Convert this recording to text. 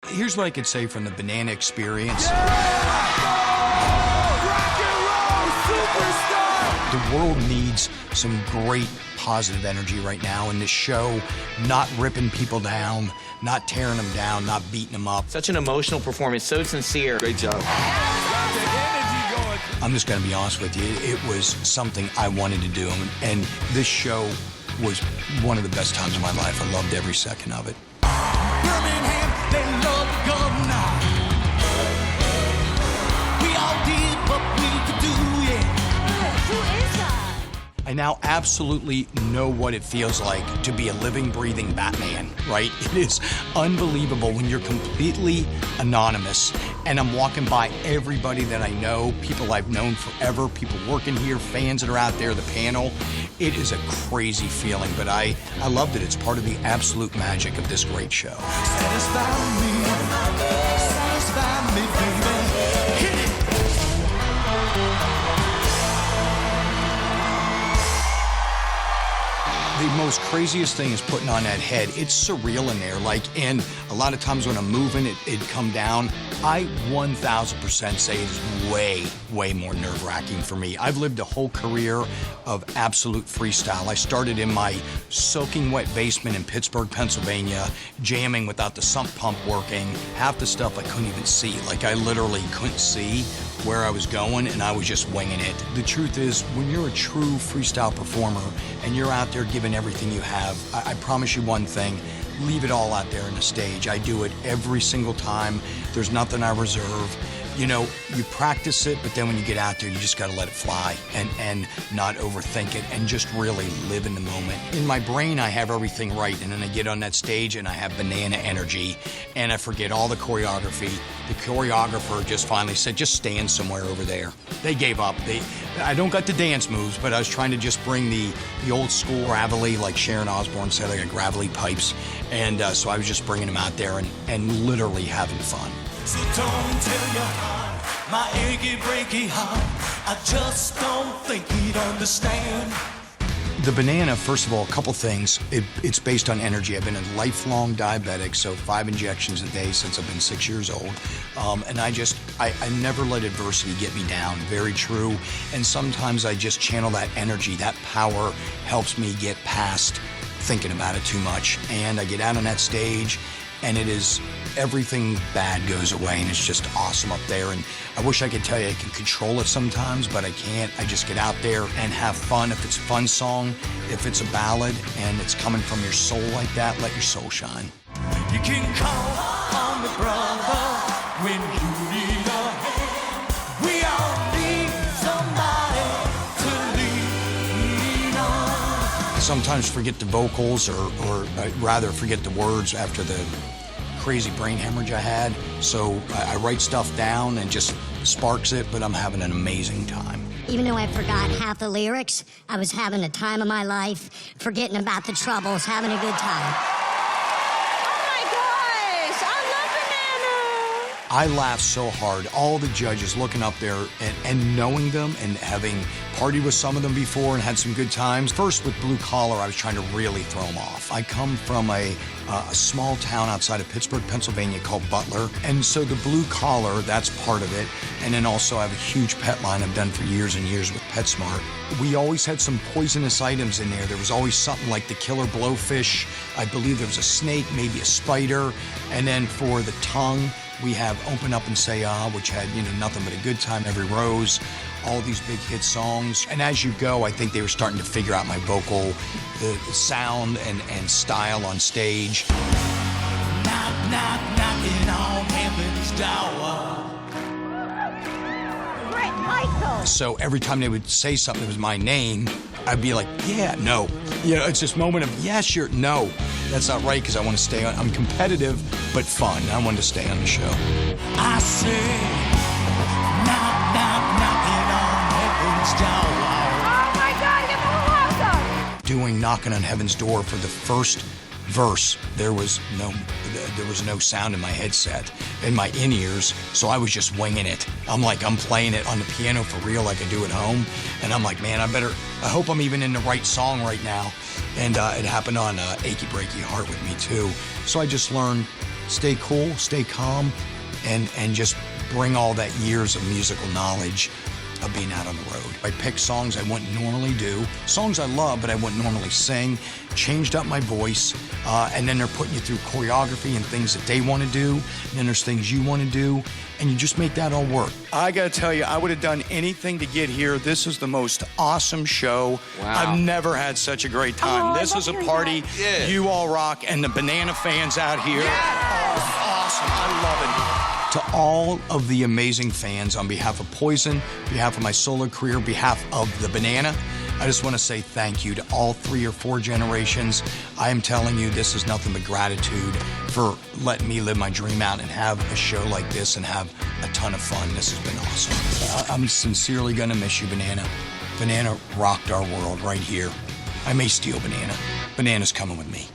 Here's what I could say from the Banana experience. Yeah! Rock and roll superstar! The world needs some great positive energy right now in this show, not ripping people down, not tearing them down, not beating them up. Such an emotional performance, so sincere. Great job. I'm just going to be honest with you. It was something I wanted to do, and this show was one of the best times of my life. I loved every second of it. Birmingham, they love the governor. We all did what we could do, yeah. Who is that? I now absolutely know what it feels like to be a living, breathing Batman, right? It is unbelievable when you're completely anonymous and I'm walking by everybody that I know, people I've known forever, people working here, fans that are out there, the panel. It is a crazy feeling, but I love that it's part of the absolute magic of this great show. Satisfy me, baby. Hit it. The most craziest thing is putting on that head. It's surreal in there. And a lot of times when I'm moving, it'd come down. I 1,000% say it's way more nerve-wracking for me. I've lived a whole career of absolute freestyle. I started in my soaking wet basement in Pittsburgh, Pennsylvania, jamming without the sump pump working. Half the stuff I couldn't even see. I literally couldn't see where I was going, and I was just winging it. The truth is, when you're a true freestyle performer and you're out there giving everything you have, I promise you one thing, leave it all out there on the stage. I do it every single time. There's nothing I reserve. You know, you practice it, but then when you get out there, you just got to let it fly and not overthink it and just really live in the moment. In my brain, I have everything right, and then I get on that stage and I have banana energy, and I forget all the choreography. The choreographer just finally said, just stand somewhere over there. They gave up. I don't got the dance moves, but I was trying to just bring the old school gravelly, like Sharon Osbourne said, I got gravelly pipes, and so I was just bringing them out there and literally having fun. So don't tell your heart, my achy breaky heart. I just don't think he'd understand. The Banana, first of all, a couple things. It's based on energy. I've been a lifelong diabetic, so 5 injections a day since I've been 6 years old. And I never let adversity get me down. Very true. And sometimes I just channel that energy. That power helps me get past thinking about it too much. And I get out on that stage, and it is everything bad goes away, and it's just awesome up there. And I wish I could tell you I can control it sometimes, but I can't. I just get out there and have fun. If it's a fun song, if it's a ballad, and it's coming from your soul like that, let your soul shine. You can call on me, brother, when you need a hand. We all need somebody to lean on. Sometimes forget the vocals, or I'd rather forget the words after the crazy brain hemorrhage I had. So I write stuff down and just sparks it, but I'm having an amazing time. Even though I forgot half the lyrics, I was having the time of my life, forgetting about the troubles, having a good time. Oh my gosh, I love Banana. I laughed so hard. All the judges looking up there and knowing them and having partied with some of them before and had some good times. First with Blue Collar, I was trying to really throw them off. I come from a small town outside of Pittsburgh, Pennsylvania called Butler. And so the Blue Collar, that's part of it. And then also I have a huge pet line I've done for years and years with PetSmart. We always had some poisonous items in there. There was always something like the killer blowfish. I believe there was a snake, maybe a spider. And then for the tongue, we have Open Up and Say Ah, which had, nothing but a good time every rose. All these big hit songs. And as you go, I think they were starting to figure out my vocal, the sound and style on stage. Knock, knock, knocking on heaven's door. Great, Michael. So every time they would say something that was my name, I'd be like, yeah, no. It's this moment of, yeah, sure, no. That's not right, because I want to stay on. I'm competitive, but fun. I wanted to stay on the show. I say, knock, knock, knocking on heaven's door. Oh my God, give him a welcome. Doing Knocking on Heaven's Door for the first verse, there was no sound in my headset, in my in-ears, so I was just winging it. I'm playing it on the piano for real like I do at home, and I'm like, man, I hope I'm even in the right song right now. And it happened on Achy Breaky Heart with me too. So I just learned stay cool, stay calm, and just bring all that years of musical knowledge of being out on the road. I picked songs I wouldn't normally do, songs I love but I wouldn't normally sing, changed up my voice, and then they're putting you through choreography and things that they want to do, and then there's things you want to do, and you just make that all work. I gotta tell you, I would have done anything to get here. This is the most awesome show. Wow. I've never had such a great time. Oh, I this love is a hearing party. that. Yeah. You all rock, and the Banana fans out here are awesome. I love it. To all of the amazing fans, on behalf of Poison, behalf of my solo career, behalf of the Banana, I just want to say thank you to all 3 or 4 generations. I am telling you, this is nothing but gratitude for letting me live my dream out and have a show like this and have a ton of fun. This has been awesome. I'm sincerely going to miss you, Banana. Banana rocked our world right here. I may steal Banana. Banana's coming with me.